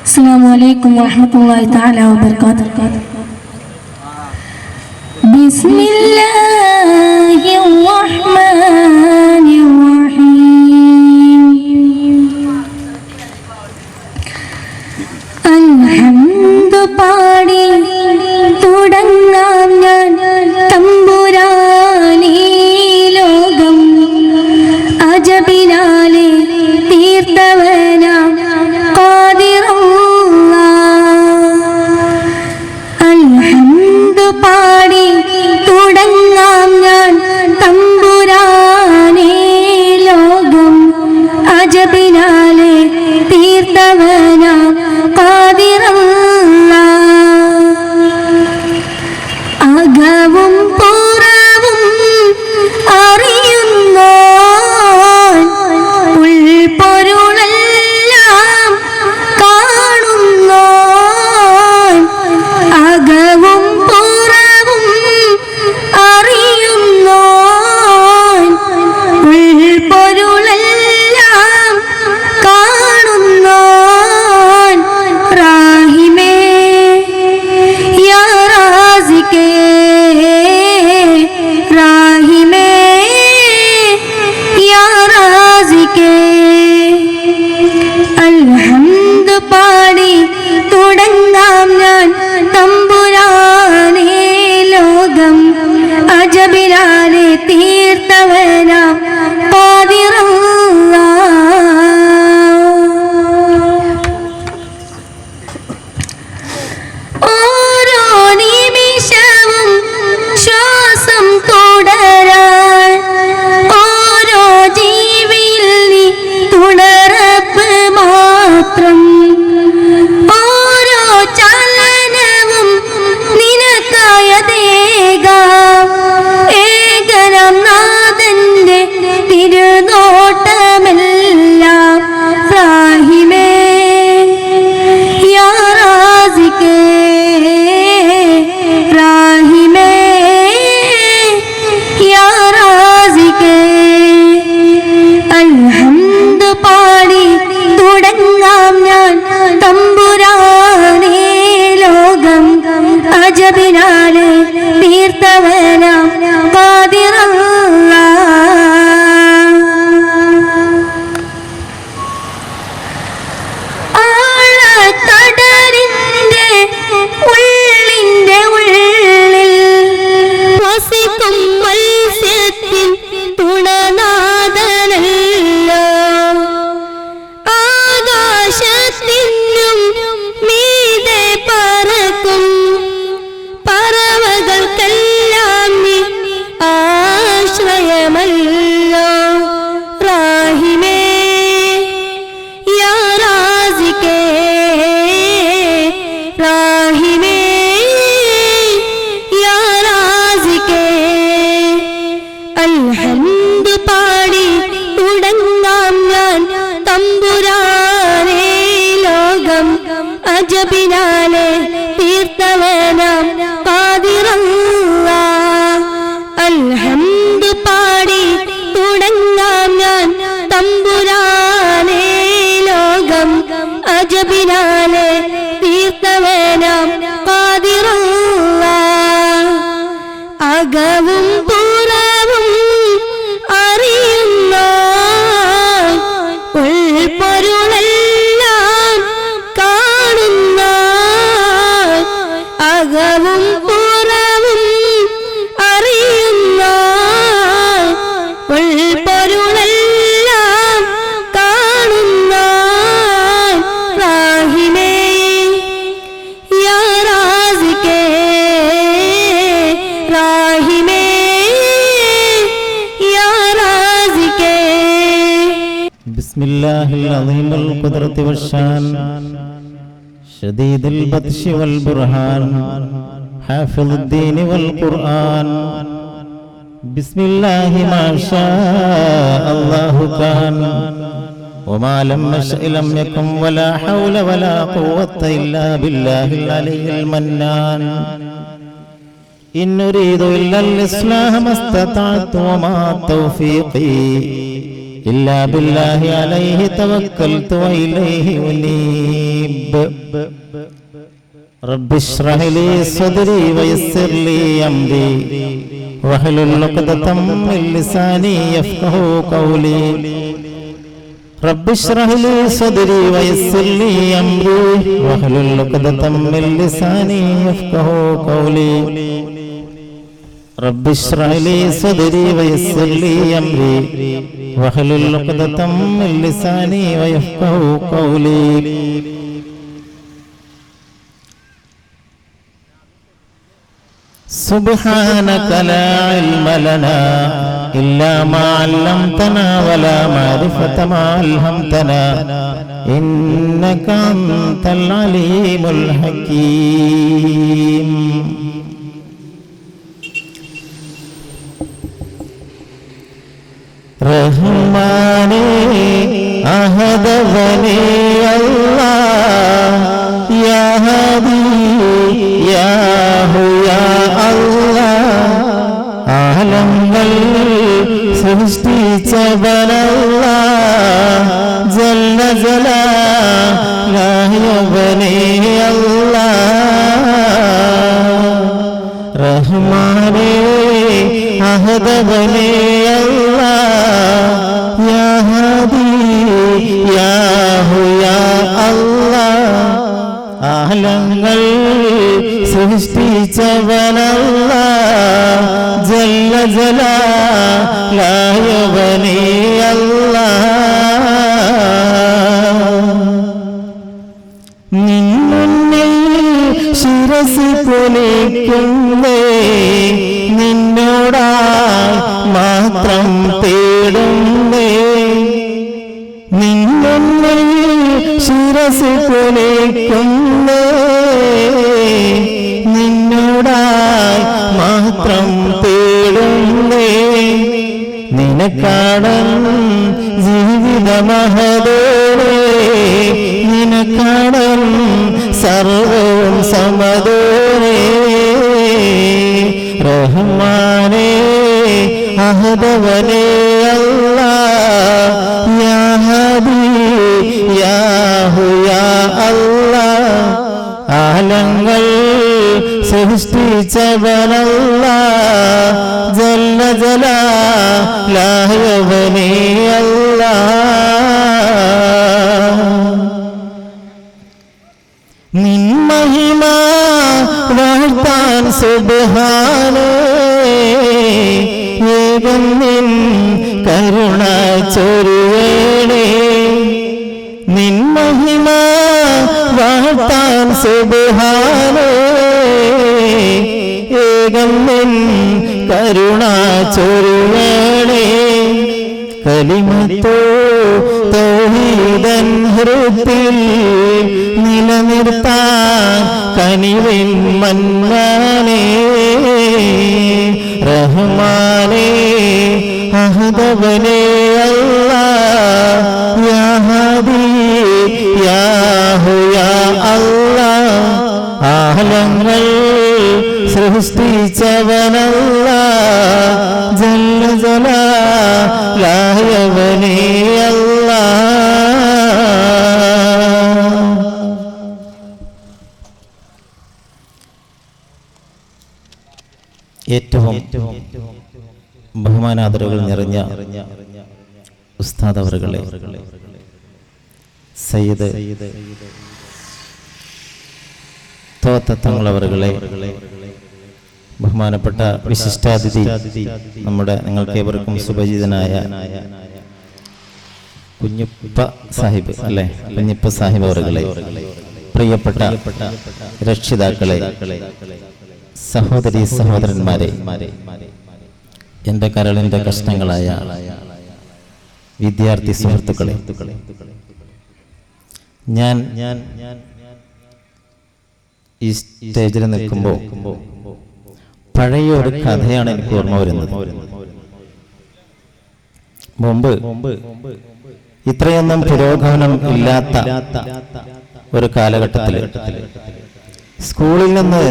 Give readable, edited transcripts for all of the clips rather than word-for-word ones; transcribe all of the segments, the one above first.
السلام عليكم ورحمة الله تعالى وبركاته. بسم الله الرحمن الرحيم. الحمد പാടി തുടങ്ങാം ഞാൻ തമ്പുരാനീ ലോകം അജബിനാലെ തീർത്തവനാം പാടി തുടങ്ങാം ഞാൻ തമ്പുരാനേ ലോകം അജബിനാലെ തീർത്തവനാം ഖാദിറല്ലാ. അകവും പുറവും അറിയുന്നോൻ ഉൾപ്പൊരുളെല്ലാം കാണുന്നോൻ. അകവും പുറവും അറിയുന്നോൻ ഉൾപ്പൊരുളെല്ലാം കാണുന്നോൻ. റാഹിമേ യാ റാസിഖേ റാഹിമേ യാ റാസിഖേ. അൽഹംദ് പാടി തുടങ്ങാം ഞാൻ തമ്പുരാനേ ലോകം അജബിനാലെ തീർത്തവനാം ഖാദിറല്ലാ. ഓരോ നിമിഷവും ശ്വാസം തുടരാൻ ഓരോ ജീവിയിൽ നീ തുണർപ്പ് മാത്രം. ഓരോ ചലനവും നിനക്കായതേകാം ഏകനാം നാഥന്റെ തിരുനോട്ടമെല്ലാം. റാഹിമേ യാ റാസിഖേ റാഹിമേ യാ റാസിഖേ. അൽഹംദ് പാടി തുടങ്ങാം ഞാൻ തമ്പുരാനേ ലോകം അജബിനാലെ തീർത്തവനാം ഖാദിറല്ലാ. ആഴക്കടലിന്റെ ഉള്ളിന്റെ ഉള്ളിൽ വസിക്കും മത്സ്യത്തിൻ തുണനാഥനല്ലോ. ആകാശത്തിനും മീതെ പറക്കും പറവകൾക്കെല്ലാം നീ ആശ്രയമല്ലോ. റാഹിമേ യാ റാസിഖേ റാഹിമേ യാ റാസിഖേ. അൽഹംദ് പാടി തുടങ്ങാം ഞാൻ തമ്പുരാനേ ലോകം അജബിനാലെ തീർത്തവനാം ഖാദിറല്ലാ. അൽഹംദ് പാടി തുടങ്ങാം ഞാൻ തമ്പുരാനേ ലോകം അജബിനാലെ തീർത്തവനാം ഖാദിറല്ലാ. അകവും പുറവും അറിയുന്നോൻ ഉൾപ്പൊരുളെല്ലാം കാണുന്നോൻ. അകവും പുറവും അറിയുന്നോൻ ഉൾപ്പൊരുളെല്ലാം കാണുന്നോൻ. റാഹിമേ യാ റാസിഖേ റാഹിമേ യാ റാസിഖേ. ബിസ്മില്ലാഹിൽ അളീമുൽ ഖുദ്റത്തി വശാൻ ശദീദുൽ ബത്ശി വൽ ബുർഹാൻ ഹാഫിളുദ്ദീൻ വൽ ഖുർആൻ. ബിസ്മില്ലാഹി മാ ശാ അല്ലാഹു കാൻ വമാ ലം യശഅ ലം യകുൻ വലാ ഹൗല വലാ ഖുവത ഇല്ലാ ബില്ലാഹിൽ അലിയിൽ മന്നാൻ. ഇൻ ഉരീദു ഇല്ലൽ ഇസ്ലാഹ മസ്തതഅതു വമാ തൗഫീഖി إلا بالله عليه توكلت وإليه أنيب رب اشرح لي صدري ويسر لي أمري واحلل عقدة من لساني يفقهوا قولي رب اشرح لي صدري ويسر لي أمري واحلل عقدة من لساني يفقهوا قولي رب اشرح لي صدري ويسر لي أمري واحلل عقدة من لساني ويفقهوا قولي سبحانك لا علم لنا إلا ما علمتنا ولا معرفة ما ألهمتنا إنك أنت العليم الحكيم رحماني أهدفني الله يا هادي يا هو يا الله ആലങ്ങൾ സൃഷ്ടിച്ചവനല്ലാ ജല്ല ജലാലുഹുവനേ അല്ലാ റഹ്മാനേ അഹദവനേ അല്ലാ യാ ഹാദി യാ ഹു യാ അല്ലാ ആലങ്ങൾ സൃഷ്ടിച്ചവനല്ലാ ജല്ല ജലാലുഹുവനേ അല്ലാ നിന്നുന്നിൽ ശിരസ് കുനിക്കുന്നേ നിന്നോടായി മാത്രം തേടുന്നേ നിന്നുന്നിൽ ശിരസ് കുനിക്കുന്നേ നിന്നോടായി മാത്രം തേടുന്നേ നിനക്കാടൻ ജീവിതമഹദോരേ നിനക്കാടൻ സർവവും സമദോരേ റഹ്മാനേ അഹദവനേ അല്ലാ യാ ഹദീ യാ ഹു യാ അല്ലാ ആലങ്ങൾ സൃഷ്ടിച്ചവനല്ലാ ജല്ല ജലാലുഹുവനേ അല്ലാ നിൻ മഹിമ വാഴ്ത്താൻ സുബ്ഹാനേ ഏകം നിൻ കരുണ ചൊരിയണേ നിൻ മഹിമ വാഴ്ത്താൻ സുബ്ഹാനേ ഏകം നിൻ കരുണ ചൊരിയണേ കലിമത്തോ തൗഹീദൻ ഹൃത്തിൽ നിലനിർത്താൻ കനിവിൻ മന്നാനേ റഹ്മാനേ അഹദവനേ അല്ലാ യാ ഹദീ യാ ഹു യാ അല്ലാ ആലങ്ങൾ സൃഷ്ടിച്ചവനല്ലാ ജല്ല ജലാലുഹുവനേ അല്ലാ ഏറ്റവും ബഹുമാനാദരവുകൾ നിറഞ്ഞ ഉസ്താദ് അവറുകളെ സയ്യിദ് തോത്തങ്ങൾ അവറുകളെ ബഹുമാനപ്പെട്ട വിശിഷ്ടാതിഥി നമ്മുടെ നിങ്ങൾക്കേവർക്കും സുപരിചിതനായ കുഞ്ഞിപ്പ സാഹിബ് അല്ലെ കുഞ്ഞിപ്പ സാഹിബ് അവറുകളെ പ്രിയപ്പെട്ട രക്ഷിതാക്കളെ സഹോദരി സഹോദരന്മാരെ എൻ്റെ കരളിൻ്റെ കഷ്ണങ്ങളായ വിദ്യാർത്ഥി സുഹൃത്തുക്കളെ ഞാൻ ഈ സ്റ്റേജിൽ നിൽക്കുമ്പോൾ പഴയ ഒരു കഥയാണ് എനിക്ക് ഓർമ്മ വരുന്നത്. മുമ്പ് ഇത്രയൊന്നും പുരോഗമനം ഇല്ലാത്ത ഒരു കാലഘട്ടത്തിൽ സ്കൂളിൽ നിന്ന്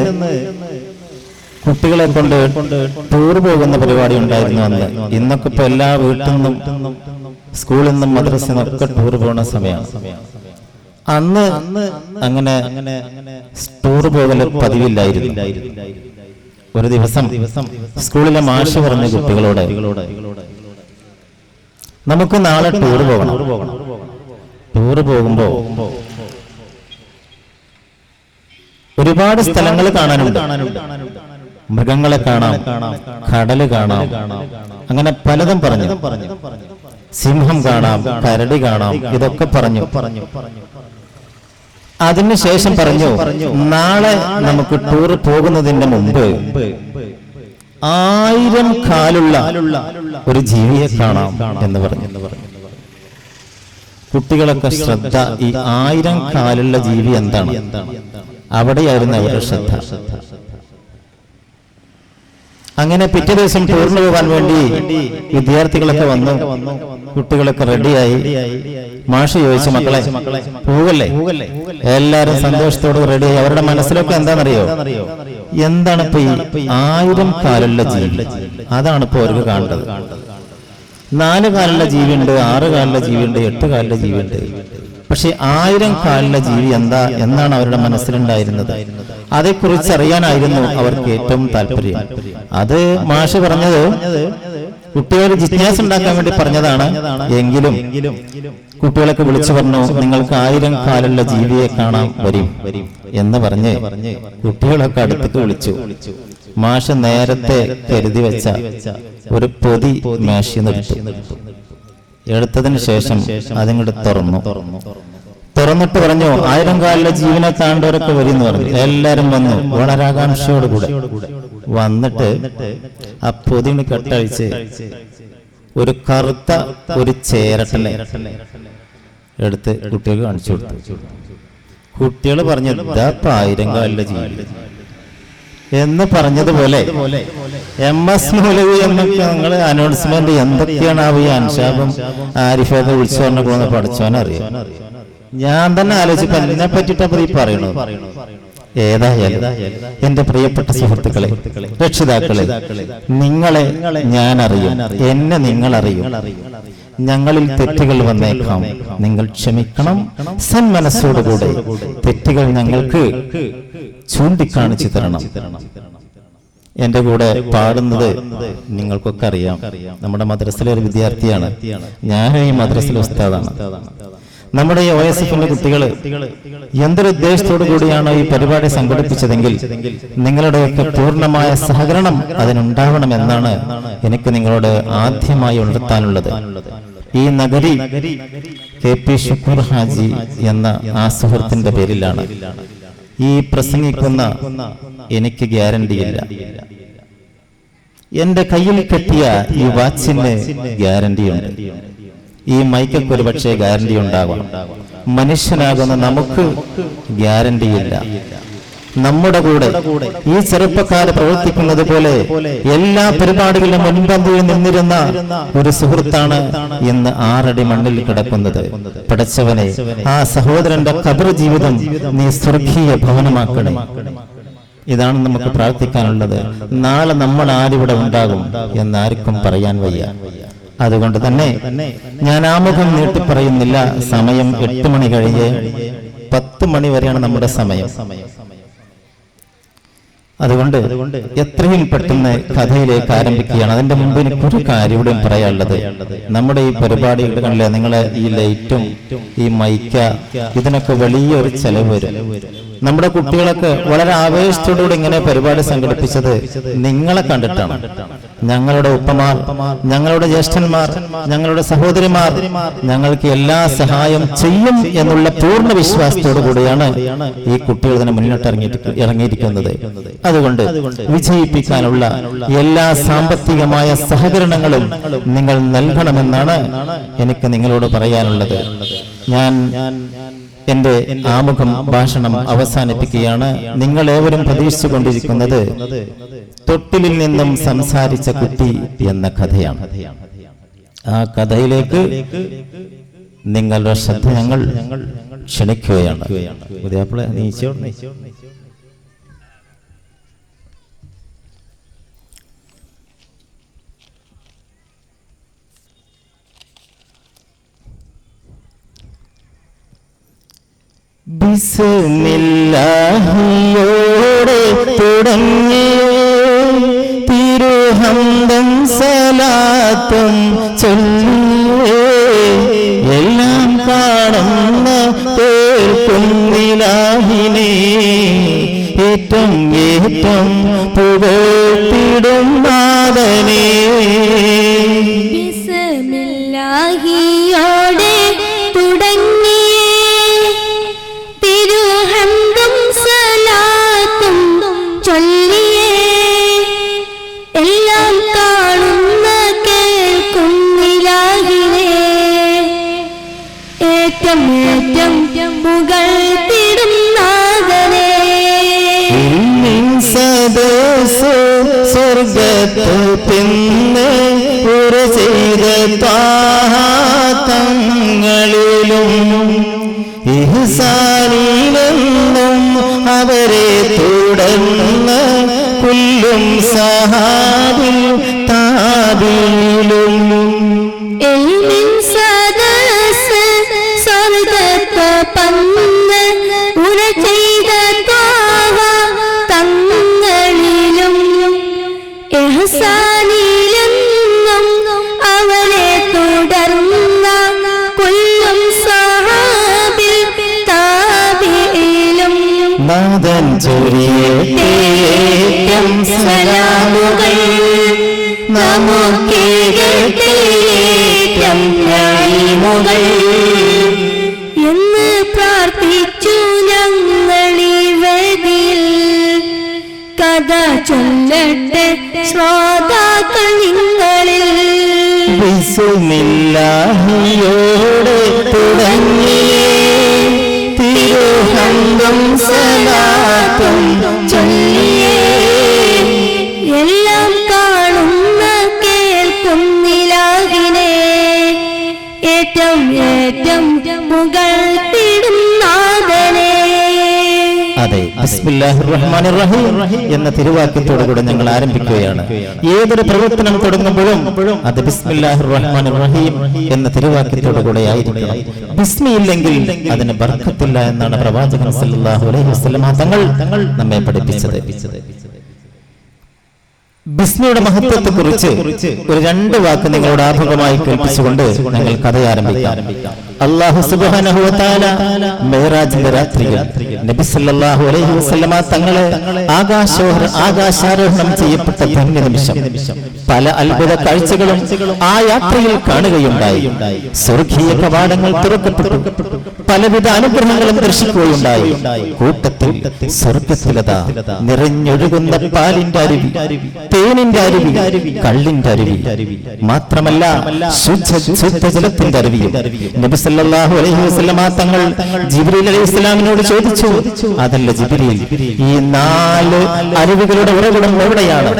കുട്ടികളെ കൊണ്ട് ടൂർ പോകുന്ന പരിപാടി ഉണ്ടായിരുന്നു അന്ന്. ഇന്നൊക്കെ ഇപ്പൊ എല്ലാ വീട്ടിൽ നിന്നും സ്കൂളിൽ നിന്നും മദ്രസയിൽ നിന്നൊക്കെ ടൂർ പോകുന്ന സമയമാണ്. അന്ന് അങ്ങനെ ടൂർ പോകൽ പതിവില്ലായിരുന്നു. ഒരു ദിവസം സ്കൂളിലെ മാഷ് പറഞ്ഞ കുട്ടികളോട്, നമുക്ക് നാളെ ടൂർ പോകണം. ടൂർ പോകുമ്പോ ഒരുപാട് സ്ഥലങ്ങൾ കാണാനുണ്ട്. മൃഗങ്ങളെ കാണാം, കടല് കാണാം, അങ്ങനെ പലതും പറഞ്ഞു. സിംഹം കാണാം, കരടി കാണാം, ഇതൊക്കെ പറഞ്ഞു. അതിനുശേഷം പറഞ്ഞു, നാളെ നമുക്ക് ടൂർ പോകുന്നതിന്റെ മുമ്പ് 1000 കാലുള്ള ഒരു ജീവിയെ കാണാം എന്ന് പറഞ്ഞു. കുട്ടികളൊക്കെ ശ്രദ്ധ, ഈ 1000 കാലുള്ള ജീവി എന്താണ്? അവിടെയായിരുന്നു അവരുടെ ശ്രദ്ധ. അങ്ങനെ പിറ്റേ ദിവസം ടൂറിന് പോകാൻ വേണ്ടി വിദ്യാർത്ഥികളൊക്കെ വന്നു, കുട്ടികളൊക്കെ റെഡിയായി. മാഷ് ചോദിച്ചു, മക്കളെ പോകല്ലേ? എല്ലാരും സന്തോഷത്തോട് റെഡിയായി. അവരുടെ മനസ്സിലൊക്കെ എന്താണെന്നറിയോ? എന്താണ് ഇപ്പൊ ഈ 1000 കാലുള്ള ജീവി? അതാണ് ഇപ്പൊ അവർക്ക് കാണേണ്ടത്. 4 കാലുള്ള ജീവിയുണ്ട്, 6 കാലുള്ള ജീവിയുണ്ട്, 8 കാലുള്ള ജീവിയുണ്ട്. പക്ഷെ 1000 കാലുള്ള ജീവി എന്താ എന്നാണ് അവരുടെ മനസ്സിലുണ്ടായിരുന്നത്. അതേക്കുറിച്ച് അറിയാനായിരുന്നു അവർക്ക് ഏറ്റവും താല്പര്യം. അത് മാഷ് പറഞ്ഞത് കുട്ടികൾ ജിജ്ഞാസ ഉണ്ടാക്കാൻ വേണ്ടി പറഞ്ഞതാണ്. എങ്കിലും കുട്ടികളൊക്കെ വിളിച്ചു പറഞ്ഞു, നിങ്ങൾക്ക് 1000 കാലുള്ള ജീവിയെ കാണാൻ വരും എന്ന് പറഞ്ഞ് കുട്ടികളൊക്കെ അടുത്തേക്ക് വിളിച്ചു. മാഷ് നേരത്തെ കരുതി വെച്ച ഒരു പൊതി മേശയിൽ എടുത്തതിന് ശേഷം അതിങ്ങോട്ട് തുറന്നിട്ട് പറഞ്ഞു, 1000 കാലിലെ ജീവനെ താണ്ടവരൊക്കെ വരും എന്ന് പറഞ്ഞു. എല്ലാരും വന്നു, വളരെ ആകാംക്ഷയോടുകൂടെ വന്നിട്ട് ആ പൊതിന് കെട്ടഴിച്ച് ഒരു കറുത്ത ഒരു ചേരട്ടനെ എടുത്ത് കുട്ടികൾക്ക് കാണിച്ചു കൊടുത്തു. കുട്ടികൾ പറഞ്ഞു, ഇതാ 1000 കാലിലെ ജീവി എന്ന് പറഞ്ഞതുപോലെ MS മൗലവി എന്നൊക്കെ നിങ്ങൾ അനൗൺസ്മെന്റ് എന്തൊക്കെയാണ് ഈ അൻഷാബും ആരിഫൊക്കെ വിളിച്ചു പറഞ്ഞ പോകുന്ന പഠിച്ചവനറിയാം. ഞാൻ തന്നെ ആലോചിച്ചപ്പോ എന്നെ പറ്റിട്ടപ്പോ ഈ പറയണത്. ഏതായാലും എന്റെ പ്രിയപ്പെട്ട സുഹൃത്തുക്കളെ, രക്ഷിതാക്കളെ, നിങ്ങളെ ഞാൻ അറിയും, എന്നെ നിങ്ങൾ അറിയും. ഞങ്ങളിൽ തെറ്റുകൾ വന്നേക്കാം, നിങ്ങൾ ക്ഷമിക്കണം. സന്മനസ്സോടുകൂടെ തെറ്റുകൾ ഞങ്ങൾക്ക് ചൂണ്ടിക്കാണിച്ചു തരണം. എന്റെ കൂടെ പാടുന്നത് നിങ്ങൾക്കൊക്കെ അറിയാം. നമ്മുടെ മദ്രസയിലെ ഒരു വിദ്യാർത്ഥിയാണ്. ഞാൻ ഈ മദ്രസയിലെ ഉസ്താദാണ്. നമ്മുടെ ഈ OSFന്റെ കുട്ടികൾ എന്തൊരു ഉദ്ദേശത്തോടു കൂടിയാണോ ഈ പരിപാടി സംഘടിപ്പിച്ചതെങ്കിൽ നിങ്ങളുടെയൊക്കെ പൂർണ്ണമായ സഹകരണം അതിനുണ്ടാവണമെന്നാണ് എനിക്ക് നിങ്ങളോട് ആദ്യമായി ഉണർത്താനുള്ളത്. ഈ നഗരി KP ഷുക്കൂർ ഹാജി എന്ന ആ സുഹൃത്തിന്റെ പേരിലാണ്. ഈ പ്രസംഗിക്കുന്ന എനിക്ക് ഗ്യാരണ്ടിയില്ല. എന്റെ കയ്യിൽ കെട്ടിയ ഈ വാച്ചിന് ഗ്യാരണ്ടിയുണ്ട്. ഈ മൈക്കൊക്കെ ഒരു പക്ഷേ ഗ്യാരണ്ടി ഉണ്ടാകും. മനുഷ്യനാകുന്ന നമുക്ക് ഗ്യാരണ്ടിയില്ല. നമ്മുടെ കൂടെ ഈ ചെറുപ്പക്കാർ പ്രവർത്തിക്കുന്നത് പോലെ എല്ലാ പരിപാടികളിലും മുൻപന്തിയിൽ നിന്നിരുന്ന ഒരു സുഹൃത്താണ് ഇന്ന് 6 അടി മണ്ണിൽ കിടക്കുന്നത്. പടച്ചവനെ, ആ സഹോദരന്റെ ഖബർ ജീവിതം നീ സ്വർഗീയ ഭവനമാക്കണേ. ഇതാണ് നമുക്ക് പ്രാർത്ഥിക്കാനുള്ളത്. നാളെ നമ്മൾ ആരിവിടെ ഉണ്ടാകും എന്നാർക്കും പറയാൻ വയ്യ. അതുകൊണ്ട് തന്നെ ഞാൻ ആമുഖം നീട്ടി പറയുന്നില്ല. സമയം 8 മണി കഴിഞ്ഞ് 10 മണി വരെയാണ് നമ്മുടെ സമയം. അതുകൊണ്ട് എത്രയും പെട്ടെന്ന് കഥയിലേക്ക് ആരംഭിക്കുകയാണ്. അതിന്റെ മുമ്പ് എനിക്കൊരു കാര്യം ഇവിടെ പറയാനുള്ളത്. നമ്മുടെ ഈ പരിപാടിയുടെ കണ്ടില്ലേ, നിങ്ങളെ ഈ ലൈറ്റും ഈ മൈക്ക ഇതിനൊക്കെ വലിയൊരു ചെലവ് വരും. നമ്മുടെ കുട്ടികളൊക്കെ വളരെ ആവേശത്തോടുകൂടി ഇങ്ങനെ പരിപാടി സംഘടിപ്പിച്ചത് നിങ്ങളെ കണ്ടിട്ടാണ്. ഞങ്ങളുടെ ഉപ്പമാർ, ഞങ്ങളുടെ ജ്യേഷ്ഠന്മാർ, ഞങ്ങളുടെ സഹോദരിമാർ ഞങ്ങൾക്ക് എല്ലാ സഹായം ചെയ്യും എന്നുള്ള പൂർണ്ണ വിശ്വാസത്തോടു കൂടിയാണ് ഈ കുട്ടികൾ ഇതിനെ മുന്നിട്ട് ഇറങ്ങിയിരിക്കുന്നത്. അതുകൊണ്ട് വിജയിപ്പിക്കാനുള്ള എല്ലാ സാമ്പത്തികമായ സഹകരണങ്ങളും നിങ്ങൾ നൽകണമെന്നാണ് എനിക്ക് നിങ്ങളോട് പറയാനുള്ളത്. ഞാൻ എന്റെ ആമുഖം ഭാഷണം അവസാനിപ്പിക്കുകയാണ്. നിങ്ങളേവരും പ്രതീക്ഷിച്ചുകൊണ്ടിരിക്കുന്നത് തൊട്ടിലിൽ നിന്നും സംസാരിച്ച കുട്ടി എന്ന കഥയാണ്. ആ കഥയിലേക്ക് നിങ്ങളുടെ ശ്രദ്ധ ഞങ്ങൾ ക്ഷണിക്കുകയാണ്. ബിസ്മില്ലാഹിയോടെ തുടങ്ങിയ തിരുഹംദും സലാത്തും ചൊല്ലിയേ എല്ലാം കാണുന്ന കേൾക്കുന്നിലാഹിനെ ഏറ്റവും ഏറ്റവും പുകഴ്ത്തിടും നാഥനെ. ബിസ്മില്ലാഹിയോടെ തുടങ്ങിയേ തിരുഹംദും സലാത്തും ചൊല്ലിയേ എല്ലാം കാണുന്ന കേൾക്കുന്നിലാഹിനെ ഏറ്റം ഏറ്റം പുകഴ്ത്തിടും നാഥനെ. സദസ് സ്വർഗത്ത് പിന്നെ ഒരു ചെയ്ത തങ്ങളിലും ഇഹ്സാനിലെന്നും അവരെ തുടർന്ന് കുല്ലും സഹാബിൽ താബിയിലും സദസ് സ്വർഗത്ത് പന്ന് ഉര ചെയ്ത തങ്ങളിലും ഇഹ്സാനിലെന്നും അവരെ തുടർന്ന കൊല്ലും സഹാബിൽ താബിയിലും നാദൻ ചൊരിയട്ടെ സലാമുകൾ നമുക്കേകട്ടെ എന്ന് പ്രാർത്ഥിച്ചു ഞങ്ങളീ വേദിയിൽ കഥ ചൊല്ലട്ടെ ശ്രോതാക്കൾ നിങ്ങളിൽ. ബിസ്മില്ലാഹിയോടെ തുടങ്ങിയേ തിരുഹംദും സലാത്തും ചൊല്ലിയേ എല്ലാം കാണുന്ന കേൾക്കുന്നിലാഹിനെ ഏറ്റവും ഏറ്റവും പുകഴ്ത്തിടും നാഥനെ. അതെ, ബിസ്മില്ലാഹിർ റഹ്മാനിർ റഹീം എന്ന തിരുവാക്യത്തോടുകൂടെ ഞങ്ങൾ ആരംഭിക്കുകയാണ്. ഏതൊരു പ്രവർത്തനം തുടങ്ങുമ്പോഴും അത് ബിസ്മില്ലാഹിർ റഹ്മാനിർ റഹീം എന്ന തിരുവാക്യത്തോടുകൂടെ ആയിരിക്കണം. ബിസ്മി ഇല്ലെങ്കിൽ അതിന് ബർക്കത്തില്ല എന്നാണ് പ്രവാചകൻ സല്ലല്ലാഹു അലൈഹി വസല്ലം തങ്ങൾ നമ്മെ പഠിപ്പിച്ചത്. ബിസ്മിയുടെ മഹത്വത്തെ കുറിച്ച് ഒരു 2 വാക്ക് നിങ്ങളോട് ആമുഖമായി കേൾപ്പിച്ചുകൊണ്ട് ഞങ്ങൾ കഥ ആരംഭിക്കാം. അല്ലാഹു സുബ്ഹാനഹു വ തആല മിഅ്റാജിന്റെ രാത്രിയിൽ നബി സല്ലല്ലാഹു അലൈഹി വസല്ലമ തങ്ങളെ ആകാശാരോഹണം ചെയ്യപ്പെട്ട ധന്യ നിമിഷം പല അത്ഭുത കാഴ്ചകളും ആ യാത്രയിൽ കാണുകയുണ്ടായി. സ്വർഗീയ കവാടങ്ങൾ തുറക്കപ്പെട്ടു, പലവിധ അനുഗ്രഹങ്ങളും ദർശിക്കുകയുണ്ടായി. കൂട്ടത്തിൽ സ്വർഗത്തിലതാ നിറഞ്ഞൊഴുകുന്ന പാലിന്റെ അരുവി, തേനിന്റെ അരുവി, കള്ളിന്റെ അരുവി, മാത്രമല്ല ശുദ്ധജലത്തിന്റെ അരുവിയും. നബി സല്ലല്ലാഹു അലൈഹി വസല്ലമ തങ്ങൾ ജിബ്രീൽ അലൈഹിസ്സലാമിനോട് ചോദിച്ചു, അതല്ല ജിബ്രീൽ, ഈ 4 അരുവികളുടെ ഉറവിടം എവിടെയാണ്?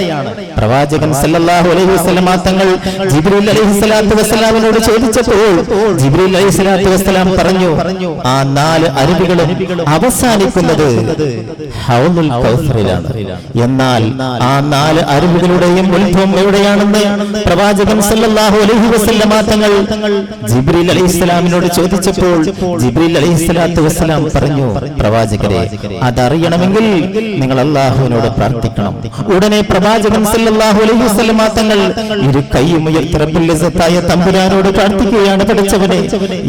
പ്രവാചകൻ സല്ലല്ലാഹു അലൈഹി വസല്ലമ തങ്ങൾ ജിബ്രീൽ അലൈഹിസ്സലാത്തു വസ്സലാമിനോട് ചോദിച്ചപ്പോൾ ജിബ്രീൽ അലൈഹിസ്സലാത്തു വസ്സലാം പറഞ്ഞു, ആ 4 അരുവികളും അവസാനിക്കുന്നത് ഹൗലുൽ കൗസറിലാണ്. എന്നാൽ ആ 4 അരുവികളുടെയും ഉത്ഭവം എവിടെയാണെന്ന് പ്രവാചകൻ സല്ലല്ലാഹു അലൈഹി വസല്ലമ തങ്ങൾ ജിബ്രീൽ അലൈഹിസ്സലാമിനോട് ചോദിച്ചപ്പോൾ ജിബ്രീൽ അലൈഹിസ്സലാത്തു വസ്സലാം പറഞ്ഞു, പ്രവാചകരെ, അതറിയണമെങ്കിൽ നിങ്ങൾ അല്ലാഹുവിനോട് പ്രാർത്ഥിക്കണം. ഉടനെ പ്രവാചകൻ സല്ലല്ലാഹു അലൈഹി വസല്ലമ തങ്ങൾ ഇരു കൈയും ഉയർത്തി റബ്ബുൽ ഇസ്സത്തായ തമ്പുരാനോട് പ്രാർത്ഥിക്കുകയാണ്, പഠിച്ചവനെ,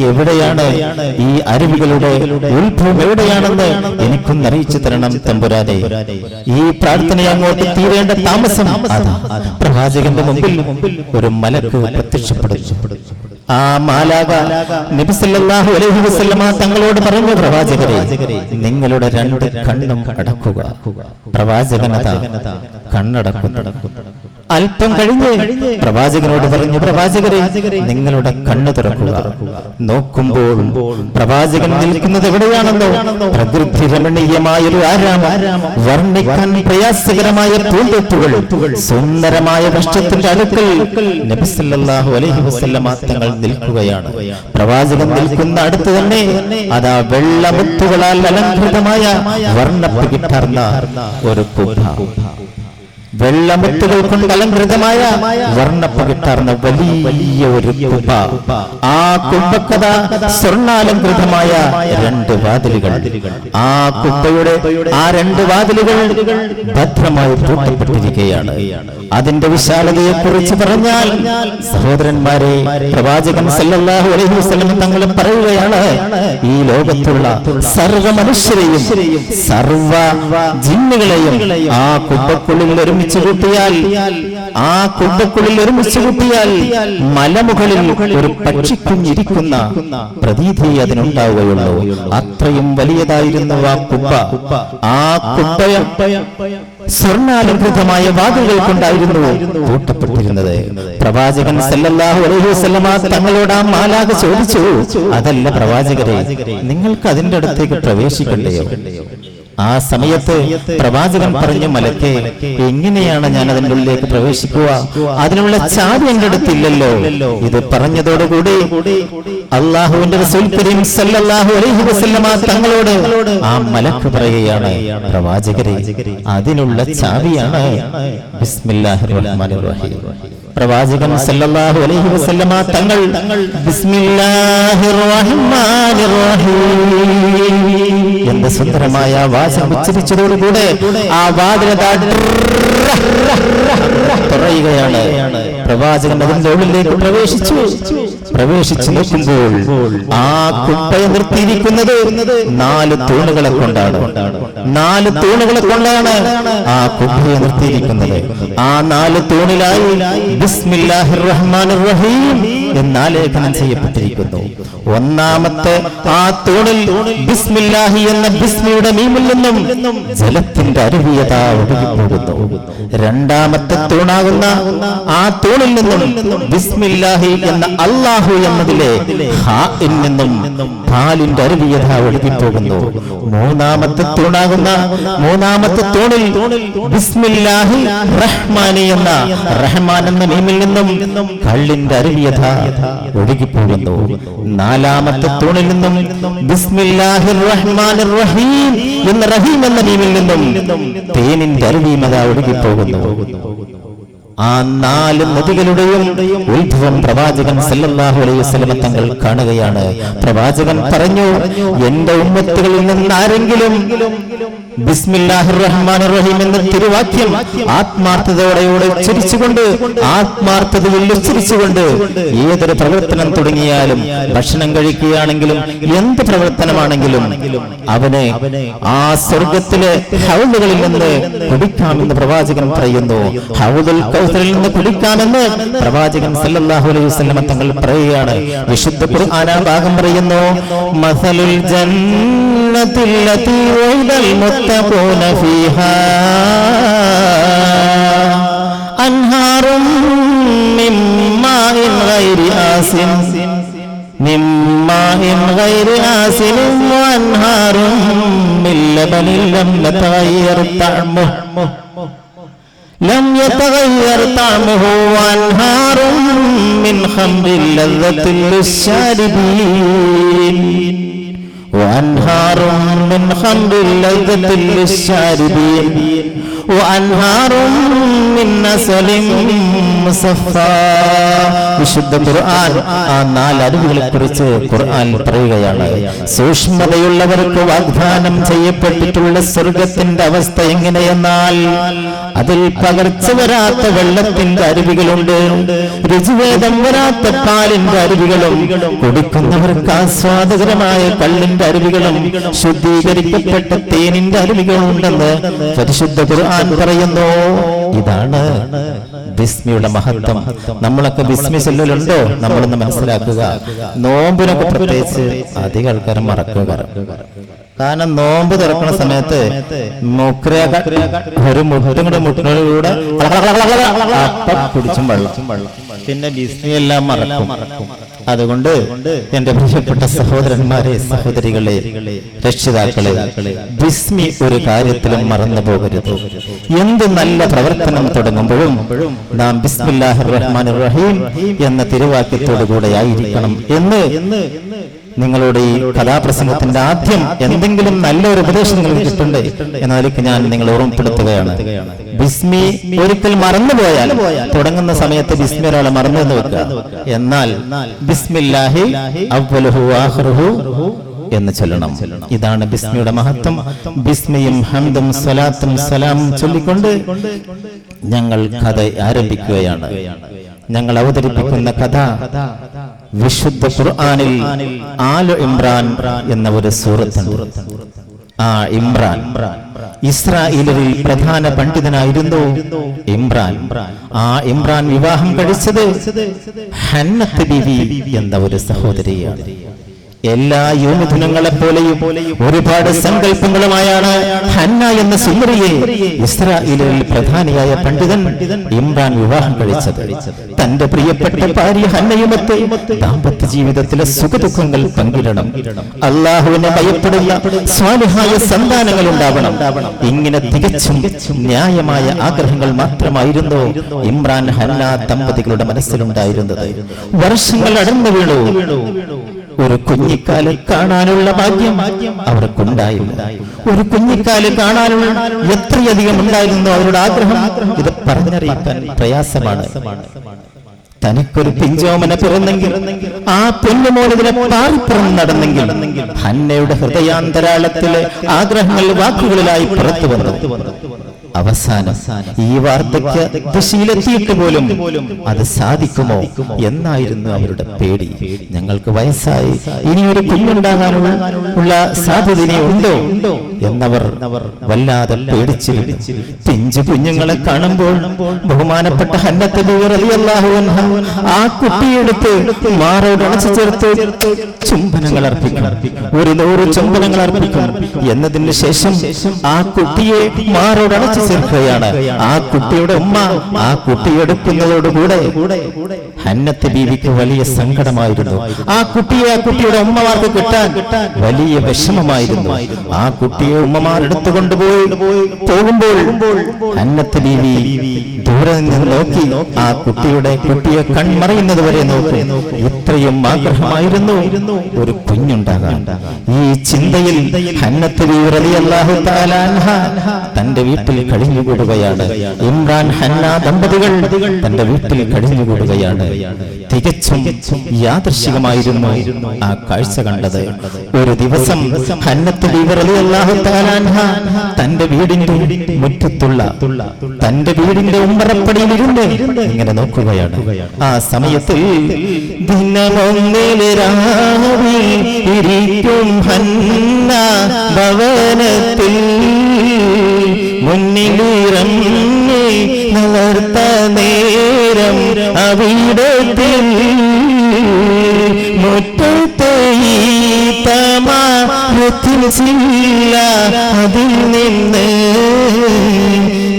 എവിടെയാണ് ഈ അരുവികളുടെ ഉത്ഭവം എവിടെയാണെന്ന് എനിക്കൊന്ന് അറിയിച്ചു തരണം തമ്പുരാനെ. ഈ പ്രാർത്ഥന അങ്ങോട്ട് തീരേണ്ട താമസം പ്രവാചകന്റെ മുമ്പിൽ ഒരു മലക്ക് പ്രത്യക്ഷപ്പെടുന്നു. ആ മാലാഖ നബി സല്ലല്ലാഹു അലൈഹി വസല്ലമ തങ്ങളോട് പറഞ്ഞു, പ്രവാചകരെ, നിങ്ങളുടെ 2 കണ്ണും അടക്കുക. പ്രവാചകനതാ കണ്ണടക്കുന്നു. അല്പം കഴിഞ്ഞ് പ്രവാചകനോട് പറഞ്ഞു, പ്രവാചകരെ, നിങ്ങളുടെ കണ്ണ് തുറക്കുക. നോക്കുമ്പോൾ പ്രവാചകൻ നിൽക്കുന്നത് എവിടെയാണെന്നോ? പ്രകൃതി രമണീയമായൊരു ആരാമം, വർണ്ണിക്കാൻ പ്രയാസകരമായ പൂന്തോപ്പുകൾ, സുന്ദരമായ വൃക്ഷത്തിന്റെ അടുക്കൽ നബി സല്ലല്ലാഹു അലൈഹി വസല്ലമ തങ്ങൾ നിൽക്കുകയാണ്. പ്രവാചകൻ നിൽക്കുന്ന അടുത്ത് തന്നെ അതാ വെള്ളമുത്തുകളാൽ അലങ്കൃതമായ വർണ്ണപ്പ് കിട്ടാർന്ന ഒരു കുബ്ബ, വെള്ളമുത്തുകൾ കൊണ്ട് അലങ്കൃതമായ വർണ്ണപ്പകിട്ടാർന്ന വലിയ ഒരു കുബ്ബ. ആ കുബ്ബക്കഥ സ്വർണ്ണാലങ്കൃതമായ 2 വാതിലുകൾ. ആ കുബ്ബയുടെ ആ 2 വാതിലുകൾ ഭദ്രമായി പൂട്ടപ്പെട്ടിരിക്കുകയാണ്. അതിന്റെ വിശാലതയെ കുറിച്ച് പറഞ്ഞാൽ സഹോദരന്മാരെ, പ്രവാചകൻ സല്ലല്ലാഹു അലൈഹി വസല്ലം തങ്ങൾ പറയുകയാണ്, ഈ ലോകത്തുള്ള സർവ്വ മനുഷ്യരെയും സർവ്വ ജിന്നുകളെയും ആ കുബ്ബക്കുള്ളിൽ ഒരുമിച്ച് കൂട്ടിയാൽ, ആ കുബ്ബക്കുള്ളിൽ ഒരുമിച്ച് കൂട്ടിയാൽ മലമുകളിൽ ഒരു പക്ഷിക്കുഞ്ഞിരിക്കുന്ന പ്രതീതി അതിനുണ്ടാവുകയുള്ളൂ. അത്രയും വലിയതായിരുന്നു ആ കുബ്ബ. ആ കുബ്ബ സ്വർണ്ണാലങ്കൃതമായ വാതിലുകൾ കൊണ്ടായിരുന്നു പൂട്ടപ്പെട്ടിരുന്നത്. പ്രവാചകൻ സല്ലല്ലാഹു അലൈഹി വസല്ലമ തങ്ങളോട് ആ മാലാഖ ചോദിച്ചു, അതല്ല പ്രവാചകരെ, നിങ്ങൾക്ക് അതിന്റെ അടുത്തേക്ക് പ്രവേശിക്കണ്ടയോ? ആ സമയത്ത് പ്രവാചകൻ പറഞ്ഞു, മലക്കേ, എങ്ങനെയാണ് ഞാൻ അതിൻ്റെ ഉള്ളിലേക്ക് പ്രവേശിക്കുക? അതിനുള്ള ചാവി എന്റെ അടുത്തില്ലല്ലോ. ഇത് പറഞ്ഞതോടുകൂടി അള്ളാഹുവിന്റെ റസൂൽ കരീം സല്ലല്ലാഹു അലൈഹി വസല്ലമ തങ്ങളോട് ആ മലക്ക് പറയുകയാണ്, പ്രവാചകരെ, അതിനുള്ള ചാവിയാണ് ബിസ്മില്ലാഹിർ റഹ്മാനിർ റഹീം. പ്രവാചകൻ സല്ലല്ലാഹു അലൈഹി വസല്ലമ തങ്ങൾ ബിസ്മില്ലാഹിർ റഹ്മാനിർ റഹീം എന്ന സുന്ദരമായ വാചകം ഉച്ചരിച്ചതോടുകൂടെ ആ വാതിൽ പറയുകയാണ്. പ്രവാചകൻ അതിന്റെ ഉള്ളിലേക്ക് പ്രവേശിച്ചു നോക്കുമ്പോൾ ആ കുബ്ബയെ നിർത്തിയിരിക്കുന്നത് 4 തൂണുകളെ കൊണ്ടാണ്. 4 തൂണുകളെ കൊണ്ടാണ് ആ കുബ്ബയെ നിർത്തിയിരിക്കുന്നത്. ആ 4 തൂണിലായി ബിസ്മില്ലാഹിർ റഹ്മാനിർ റഹീം എന്നാലേഖനം ചെയ്യപ്പെട്ടിരിക്കുന്നു. ഒന്നാമത്തെ ആ തൂണിൽ ബിസ്മില്ലാഹി എന്ന ബിസ്മിയുടെ മീമിൽ നിന്നും ജലത്തിന്റെ അരുവിയത ഒഴുകിപ്പോകുന്നു. രണ്ടാമത്തെ തൂണാകുന്ന ആ തൂണിൽ നിന്നും ബിസ്മില്ലാഹി എന്ന അല്ലാഹു എന്നതിലെ ഹാഇൽ നിന്നും പാലിന്റെ അരുവിയത ഒഴുകിപ്പോകുന്നു. മൂന്നാമത്തെ തൂണാകുന്ന മൂന്നാമത്തെ തൂണിൽ ബിസ്മില്ലാഹി റഹ്മാനി എന്ന റഹ്മാൻ എന്ന മീമിൽ നിന്നും കള്ളിന്റെ അരുവിയത ഒഴുകിപ്പോകുന്നു. നാലാമത്തെ തൂണിൽ നിന്നും ബിസ്മില്ലാഹിർ റഹ്മാനിർ റഹീം എന്ന റഹീം എന്ന മീമിൽ നിന്നും തേനിന്റെ അരുവിമത ഒഴുകിപ്പോകുന്നു. ആ 4 നദികളുടെയും ഉത്ഭവം പ്രവാചകൻ സല്ലല്ലാഹു അലൈഹി വസല്ലം തങ്ങൾ കാണുകയാണ്. പ്രവാചകൻ പറഞ്ഞു, എന്റെ ഉമ്മത്തുകളിൽ നിന്ന് ആരെങ്കിലും ബിസ്മില്ലാഹിർ റഹ്മാനിർ റഹീം എന്ന തിരുവാക്യം ആത്മാർത്ഥതയോടെ ഉച്ചരിച്ചുകൊണ്ട്, ആത്മാർത്ഥതയിൽ ഉച്ചരിച്ചുകൊണ്ട് ഏതൊരു പ്രവർത്തനം തുടങ്ങിയാലും, ഭക്ഷണം കഴിക്കുകയാണെങ്കിലും എന്ത് പ്രവർത്തനമാണെങ്കിലും അവന് ആ സ്വർഗത്തിലെ ഹൗദുകളിൽ നിന്ന് കുടിക്കാമെന്ന് പ്രവാചകൻ പറയുന്നു. ഹൗദുൽ കൗസറിൽ നിന്ന് കുടിക്കാമെന്ന് പ്രവാചകൻ സല്ലല്ലാഹു അലൈഹി വസല്ലം തങ്ങൾ പറയുകയാണ്. വിശുദ്ധ ഖുർആൻ ആ ഭാഗം പറയുന്നു, മസലുൽ ജന്നത്തിൽ ലതി വഅദൽ മുത്തഖൂന ഫീഹാ അൻഹാറും മിൻ മാഇൻ ഗൈരി ആസിൻ വഅൻഹാറും മിൻ ലബനിൻ لم يتغير طعمه وأنهار من خمر لذة للشاربين وأنهار من خمر لذة للشاربين وأنهار من عسل مصفى. വിശുദ്ധ ഖുർആൻ ആ 4 അരുവികളെ കുറിച്ച് ഖുർആൻ പറയുകയാണ്. സൂക്ഷ്മതയുള്ളവർക്ക് വാഗ്ദാനം ചെയ്യപ്പെട്ടിട്ടുള്ള സ്വർഗത്തിന്റെ അവസ്ഥ എങ്ങനെയെന്നാൽ, അതിൽ പകർച്ച വരാത്ത വെള്ളത്തിന്റെ അരുവികളുണ്ട്, രുചിഭേദം വരാത്ത പാലിന്റെ അരുവികളും, കുടിക്കുന്നവർക്ക് ആസ്വാദകരമായ കള്ളിന്റെ അരുവികളും, ശുദ്ധീകരിക്കപ്പെട്ട തേനിന്റെ അരുവികളും ഉണ്ടെന്ന് പരിശുദ്ധ ഖുർആൻ പറയുന്നു. ഇതാണ് ബിസ്മിയുടെ മഹത്വം. നമ്മളൊക്കെ ബിസ്മി ചൊല്ലലുണ്ടോ? നമ്മളൊന്ന് മനസ്സിലാക്കുക. നോമ്പിനൊക്കെ പ്രത്യേകിച്ച് അധികം ആൾക്കാരും മറക്കുക. കാരണം നോമ്പ് തുറക്കുന്ന സമയത്ത് ഒരു മുട്ടിനോടുകൂടെ കുടിച്ചും വെള്ളം, പിന്നെ ബിസ്മി എല്ലാം മറക്കും. അതുകൊണ്ട് എന്റെ പ്രിയപ്പെട്ട സഹോദരന്മാരെ, സഹോദരികളെ, രക്ഷിതാക്കളെ, ബിസ്മി ഒരു കാര്യത്തിലും മറന്നു പോകരുത്. എന്ത് നല്ല പ്രവർത്തനം തുടങ്ങുമ്പോഴും നാം ബിസ്മില്ലാഹിർ റഹ്മാനിർ റഹീം എന്ന തിരുവാക്യത്തോടു കൂടെ ആയിരിക്കണം എന്ന് നിങ്ങളോട് ഈ കഥാപ്രസംഗത്തിന്റെ ആദ്യം എന്തെങ്കിലും നല്ലൊരു ഉപദേശം നിങ്ങൾക്ക് കിട്ടണ്ടേ എന്ന നിലയ്ക്ക് ഞാൻ നിങ്ങളെ ഓർമ്മപ്പെടുത്തുകയാണ്. ബിസ്മി ഒരിക്കൽ മറന്നുപോയാൽ തുടങ്ങുന്ന സമയത്ത് ബിസ്മി ഒരാളെ മറന്നു എന്ന് വെക്കുക. എന്നാൽ ബിസ്മില്ലാഹി അവ്വലുഹു ആഖിറുഹു എന്ന് ചൊല്ലണം. ഇതാണ് ബിസ്മിയുടെ മഹത്വം. ബിസ്മിയും ഹംദും സ്വലാത്തും സലാമും ചൊല്ലിക്കൊണ്ട് ഞങ്ങൾ കഥ ആരംഭിക്കുകയാണ്. ഞങ്ങൾ അവതരിപ്പിക്കുന്ന കഥ വിശുദ്ധ ഖുർആനിൽ ആലു ഇമ്രാൻ എന്ന ഒരു സൂറത്തുണ്ട്. ആ ഇമ്രാൻ ഇസ്രായേലിൽ പ്രധാന പണ്ഡിതനായിരുന്നു ഇമ്രാൻ. ആ ഇമ്രാൻ വിവാഹം കഴിച്ചത് ഹന്നത്ത് ബീവി എന്ന ഒരു സഹോദരിയാണ്. എല്ലാ യോമിഥുനങ്ങളെ പോലെയും ഒരുപാട് സങ്കല്പങ്ങളുമായാണ് ഹന്ന എന്ന സുന്ദരിയെ ഇസ്രായേലിൽ പ്രധാനിയായ പണ്ഡിതൻ ഇമ്രാൻ വിവാഹം കഴിച്ചത്. തന്റെ പ്രിയപ്പെട്ട ഭാര്യ ഹന്നയുമൊത്ത് ദാമ്പത്യ ജീവിതത്തിലെ സുഖദുഃഖങ്ങൾ പങ്കിടണം, അള്ളാഹുവിനെ ഭയപ്പെടുന്ന സ്വാലിഹായ സന്താനങ്ങൾ ഉണ്ടാവണം. ഇങ്ങനെ തികച്ചും ന്യായമായ ആഗ്രഹങ്ങൾ മാത്രമായിരുന്നു ഇമ്രാൻ ഹന്ന ദമ്പതികളുടെ മനസ്സിലുണ്ടായിരുന്നത്. വർഷങ്ങൾ അടർന്നു വീണു. ഒരു കുഞ്ഞിക്കാല് കാണാനുള്ള ഭാഗ്യം അവർക്കുണ്ടായില്ല. ഒരു കുഞ്ഞിക്കാല് കാണാനുള്ള എത്രയധികം ഉണ്ടായിരുന്നു അവരുടെ ആഗ്രഹം, ഇത് പറഞ്ഞറിയിക്കാൻ പ്രയാസമാണ്. തനിക്കൊരു പിഞ്ചോമന പിറന്നെങ്കിൽ, ആ പൊന്നുമോളിതിനെ പാറിപ്പുറം നടന്നെങ്കിൽ, ഹന്നയുടെ ഹൃദയാന്തരാളത്തിലെ ആഗ്രഹങ്ങൾ വാക്കുകളിലായി പുറത്തു വന്നു. അവസാനം ഈ വാർദ്ധക്യ ദിശയിലെത്തിയിട്ട് പോലും അത് സാധിക്കുമോ എന്നായിരുന്നു അവരുടെ പേടി. ഞങ്ങൾക്ക് വയസ്സായി, ഇനിയൊരു കുഞ്ഞുണ്ടാകാനുള്ള സാധ്യത ഉണ്ടോ എന്നവർ വല്ലാതെ പേടിച്ചിരുന്നു. പിഞ്ചു കുഞ്ഞുങ്ങളെ കാണുമ്പോൾ ബഹുമാനപ്പെട്ട ഹന്നത്ത് ബീവി റളിയല്ലാഹു അൻഹ ആ കുട്ടിയെടുത്ത് മാറോട് അണച്ചു ചേർത്ത് ചുംബനങ്ങൾ അർപ്പിക്കും. 100 ചുംബനങ്ങൾ അർപ്പിക്കും. എന്നതിന് ശേഷം ആ കുട്ടിയെ മാറോട് അണച്ചു ചേർക്കുകയാണ്. ആ കുട്ടിയുടെ ഉമ്മ ആ കുട്ടിയെടുക്കുന്നതോടുകൂടെ ഹന്നത്ത് ബീവിക്ക് വലിയ സങ്കടമായിരുന്നു. ആ കുട്ടിയുടെ ഉമ്മമാർക്ക് കിട്ടാൻ വലിയ വിഷമമായിരുന്നു. ആ കുട്ടിയെ ഉമ്മമാർ എടുത്തുകൊണ്ടുപോയി പോകുമ്പോൾ ഹന്നത്ത് ബീവി ദൂരെ നിന്ന് നോക്കി ആ കുട്ടിയെ കൺമറയുന്നത് വരെ നോക്കി. ഇത്രയും ആഗ്രഹമായിരുന്നു ഒരു കുഞ്ഞുണ്ടാകാൻ. ഈ ചിന്തയിൽ ഹന്നത്ത് ബീവി റളിയല്ലാഹു തആല അൻഹ തന്റെ വീട്ടിൽ കഴിഞ്ഞുകൂടുകയാണ്. ഇമ്രാൻ ഹന്ന ദമ്പതികൾ തന്റെ വീട്ടിൽ കഴിഞ്ഞുകൂടുകയാണ്. തികച്ചും യാദൃശ്ചികമായിരുന്നു ആ കാഴ്ച കണ്ടത്. ഒരു ദിവസം ഹന്നത്ത് ബീവി റളിയല്ലാഹു തആല അൻഹ തന്റെ വീടിന്റെ മുറ്റത്തുള്ള തന്റെ വീടിന്റെ ഉമ്മറപ്പടിയിൽ ഇരുന്ന് ഇങ്ങനെ നോക്കുകയാണ്. ആ സമയത്ത് ദിനമൊന്നിൽ രാവിൽ ഇരിക്കും ഹന്ന ഭവനത്തിൽ, മുന്നിലിറങ്ങി വളർത്ത നേരം അവിടത്തിൽ, മുറ്റത്തെ തമാരത്തിൽ ചില്ല അതിൽ നിന്ന്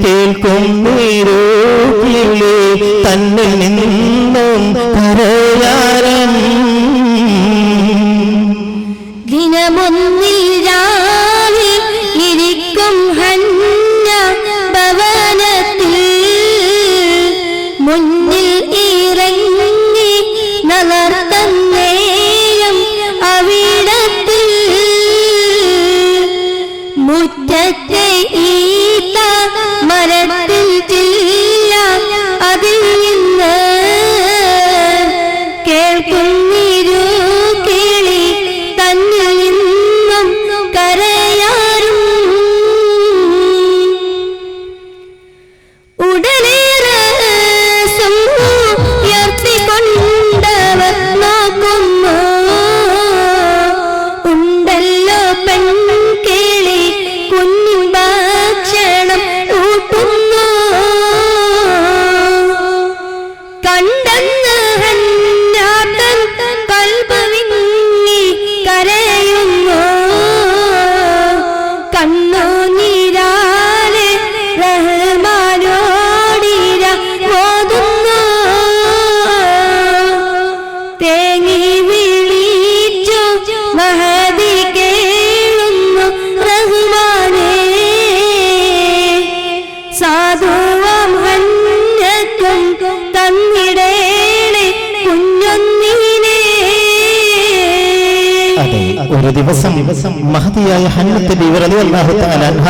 കേൾക്കും നീരോക്കിലെ തന്നിൽ നിന്നും കരയാരം. ദിനമൊന്നിൽ രാവിൽ ഇരിക്കും ഹന്ന ഭവനത്തിൽ, മുന്നിൽ ഇറങ്ങി നളർത്ത നേരം അവിടത്തിൽ, മുറ്റത്തെ ഈത്ത മരത്തിൽ ചില്ല അതിൽ നിന്ന് കേൾക്കുന്നിരു കിളി തന്നിൽ നിന്നും കരയാറും. ഉടനേറെ ഉയർത്തിക്കൊണ്ടവർ നോക്കുന്നു, ഉണ്ടല്ലോ പെൺകിളി കുഞ്ഞിൻ ഭക്ഷണം ഊട്ടുന്നു. ദിവസം മഹതിയായ ഹന്നത്ത് ബീവി റളിയല്ലാഹു തആല അൻഹ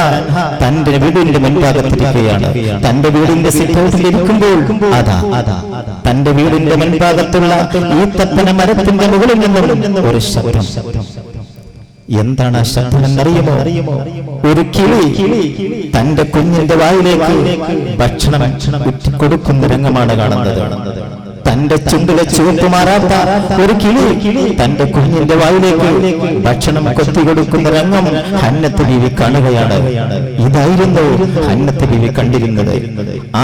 തന്റെ വീടിന്റെ മുൻഭാഗത്തിരിക്കുകയാണ്. തന്റെ വീടിന്റെ സിറ്റൗട്ടിൽ ഇരിക്കുമ്പോൾ അതാ തന്റെ വീടിന്റെ മുൻഭാഗത്തുള്ള ഈത്തപ്പന മരത്തിന്റെ മുകളിൽ നിന്നും ഒരു ശബ്ദം. എന്താണ് ആ ശബ്ദം എന്നറിയുമോ? ഒരു കിളി തന്റെ കുഞ്ഞിന്റെ വായിലേക്ക് ഭക്ഷണം കൊടുക്കുന്ന രംഗമാണ് കാണുന്നത്. തന്റെ ചുണ്ടിലെ ചുവപ്പ് മാറാത്ത ഒരു കിളി തന്റെ കുഞ്ഞിന്റെ വായിലേക്ക് ഭക്ഷണം കൊത്തി കൊടുക്കുന്ന രംഗം ഹന്നത്ത് ബീവി കാണുകയാണ്. ഇതായിരുന്നു ഹന്നത്ത് ബീവി കണ്ടിരുന്നത്.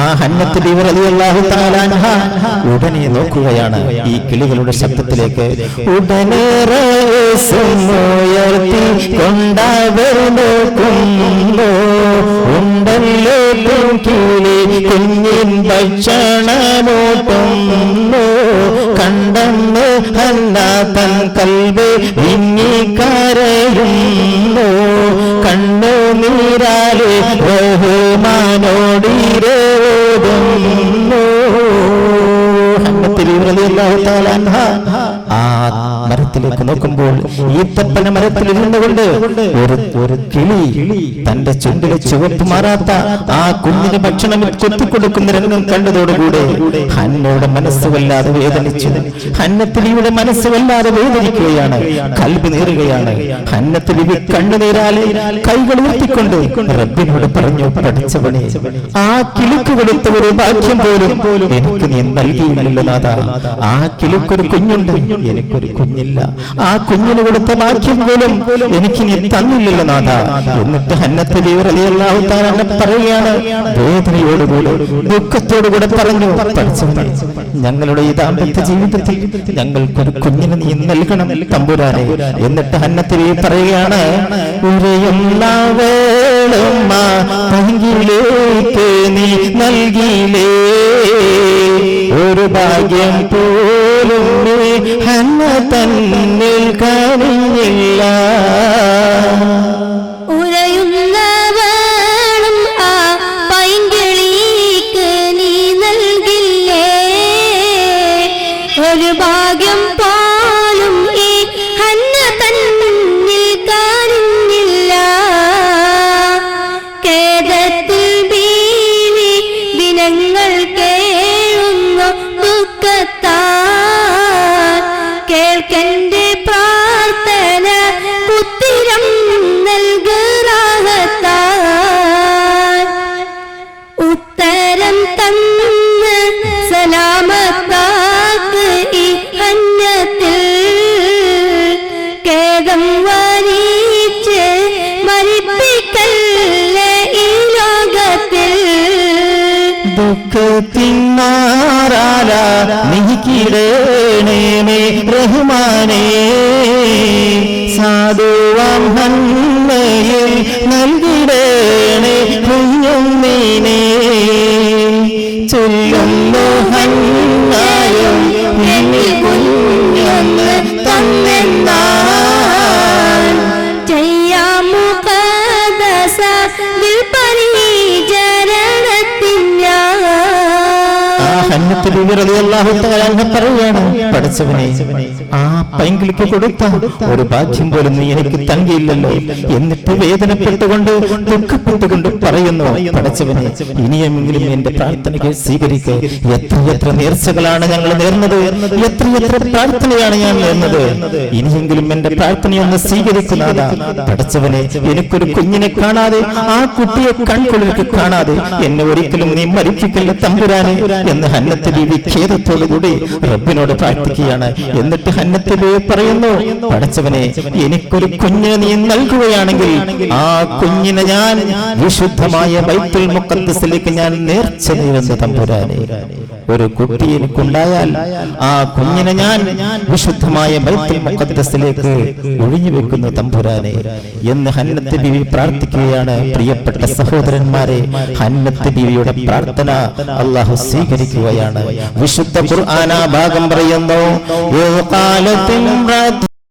ആ ഹന്നത്ത് ബീവി റളിയല്ലാഹു തആല അൻഹ ഉടനെ നോക്കുകയാണ് ഈ കിളികളുടെ ശബ്ദത്തിലേക്ക്. ഉടനെ ഉയർത്തി കൊണ്ടവരുന്നു ഉണ്ടല്ലോ കിളി കുഞ്ഞിൻ ഭക്ഷണമോട്ടും കണ്ടെന്ന് ഹന്ന തൻ കൽബ് വിങ്ങിക്കരയുന്നു കണ്ണു നീരാലെ ബഹുമാനോടിരേടുന്നു. ആ മരത്തിലേക്ക് നോക്കുമ്പോൾ ഈത്തപ്പന മരത്തിൽ ഇരുന്നുകൊണ്ട് ഒരു കിളി തന്റെ ചുണ്ടിലെ ചുവപ്പ് മാറാത്ത ആ കുഞ്ഞിന് ഭക്ഷണം കൊത്തിക്കൊടുക്കുന്ന രംഗം കണ്ടതോടുകൂടെ ഹന്നയുടെ മനസ്സ് വല്ലാതെ വേദനിച്ചു. ഹന്നത്ത് ബീവിയുടെ മനസ്സ് വല്ലാതെ വേദനിക്കുകയാണ്, കൽബ് നീറുകയാണ്. ഹന്നത്ത് ബീവി കണ്ണുനീരാലെ കൈകൾ ഉയർത്തിക്കൊണ്ട് റബ്ബിനോട് പറഞ്ഞു, പഠിച്ചവനെ, ആ കിളിക്ക് കൊടുത്ത ഒരു ഭാഗ്യം പോലും എനിക്ക് നീ നൽകിയില്ലല്ലോ നാഥാ. ആ കിളിക്കൊരു കുഞ്ഞുണ്ട്, എനിക്കൊരു കുഞ്ഞില്ല. ആ കുഞ്ഞിന് കൊടുത്ത ഭാഗ്യം പോലും എനിക്ക് നീ തന്നില്ലല്ലോ നാഥാ. എന്നിട്ട് ഹന്നത്ത് ബീവി റളിയല്ലാഹു തആല പറയുകയാണ്, വേദനയോടുകൂടെ ദുഃഖത്തോടുകൂടെ പറഞ്ഞു, പഠിച്ചവനെ, ഞങ്ങളുടെ ഈ ദാമ്പത്യ ജീവിതത്തിൽ ഞങ്ങൾക്കൊരു കുഞ്ഞിനെ നീ നൽകണം തമ്പുരാനെ. എന്നിട്ട് ഹന്നത്ത് ബീവി പറയുകയാണ്, ഉരയുള്ള വേളുമ്മ പങ്കിലേക്ക് നീ നൽകിയിലേ ഒരു ഭാഗ്യം പോലും ഹന്ന തന്നിൽ കഴിഞ്ഞില്ല. ഉരയുന്ന വേണം ആ പൈങ്കിളിക്ക് നീ നൽകില്ലേ ഒരു ഭാഗ്യം പോലും ഈ ഹന്ന തന്നിൽ കാണില്ല. ഖേദത്തിൽ ബീവി ദിനങ്ങൾ കേഴുന്നു ദുഃഖത്താൽ കേൾക്കന്റെ പ്രാർത്ഥന പുത്തിരം നൽകുറാഹത്താൽ ഉത്തരം തന്ന് സലാമത്താക്ക് ഈ ഹന്നത്തിൽ ഖേദം വരിച്ച് മരിപ്പിക്കല്ലേ ഈ ലോകത്തിൽ. ദുഃഖത്തിനാരാല നീക്കിടേണമേ റഹ്മാനേ സാധുവാം ഹന്നയിൽ നൽകിടേണേ കുഞ്ഞുമ്മീനേ ചൊല്ലുന്നു ഹന്നായും കുഞ്ഞൊന്ന് തന്നെന്നാൽ ചെയ്യാമു കദസ ഹന്നത്ത് ബീവി റളിയല്ലാഹു തആല അൻഹ പറയുകയാണ്, പഠിച്ചവനെ, ആ പൈങ്കിളിക്ക് കൊടുത്ത ഒരു ഭാഗ്യം പോലും നീ എനിക്ക് തങ്കിയില്ലല്ലോ. എന്നിട്ട് വേദനപ്പെട്ടുകൊണ്ട് ദുഃഖപ്പെട്ടുകൊണ്ട് പറയുന്നു, പഠിച്ചവനെ, ഇനിയെങ്കിലും എന്റെ പ്രാർത്ഥനയ്ക്ക് സ്വീകരിക്കുക. എത്ര നേർച്ചകളാണ് ഞങ്ങൾ നേർന്നത്, എത്ര പ്രാർത്ഥനയാണ് ഞാൻ നേർന്നത്. ഇനിയെങ്കിലും എന്റെ പ്രാർത്ഥനയൊന്ന് സ്വീകരിക്കുന്നതാ. പഠിച്ചവനെ, എനിക്കൊരു കുഞ്ഞിനെ കാണാതെ, ആ കുട്ടിയെ കൺകുളിർക്ക് കാണാതെ എന്നെ ഒരിക്കലും നീ മരിപ്പിക്കല്ല തമ്പുരാനെ എന്ന് ഹന്നത്ത് ബീവി ഖേദത്തോടുകൂടി റബ്ബിനോട് പ്രാർത്ഥിക്കുകയാണ്. എന്നിട്ട് ഹന്നത്ത് ബീവി പറയുന്നു, പഠിച്ചവനെ, എനിക്കൊരു കുഞ്ഞിനെ നീ നൽകുകയാണെങ്കിൽ ആ കുഞ്ഞിനെ ഞാൻ വിശുദ്ധമായ ബൈത്തുൽ മുഖദ്ദസിലേക്ക് ഞാൻ നേർച്ച നേരുന്നു തമ്പുരാനെ. ഒരു കുട്ടി എനിക്കുണ്ടായാൽ ആ കുഞ്ഞിനെ ഞാൻ വിശുദ്ധമായ ബൈത്തുൽ മുഖദ്ദസിലേക്ക് ഒഴിഞ്ഞു വെക്കുന്നു തമ്പുരാനെ എന്ന് ഹന്നത്ത് ബീവി പ്രാർത്ഥിക്കുകയാണ്. പ്രിയപ്പെട്ട സഹോദരന്മാരെ, ഹന്നത്ത് ബീവിയുടെ പ്രാർത്ഥന അല്ലാഹു സ്വീകരിക്കുകയാണ്. വിശുദ്ധ ഖുർആൻ ആ ഭാഗം പറയുന്നു, ഖാലത്തിൻ റദ്ദ